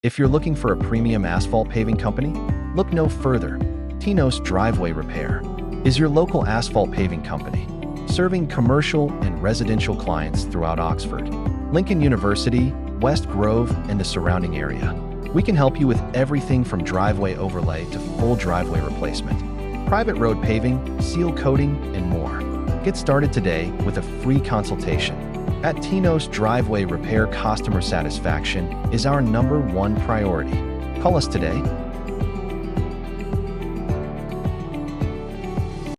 If you're looking for a premium asphalt paving company, look no further. Tinos Driveway Repair is your local asphalt paving company, serving commercial and residential clients throughout Oxford, Lincoln University, West Grove, and the surrounding area. We can help you with everything from driveway overlay to full driveway replacement, private road paving, seal coating, and more. Get started today with a free consultation. At Tinos Driveway Repair, customer satisfaction is our #1 priority. Call us today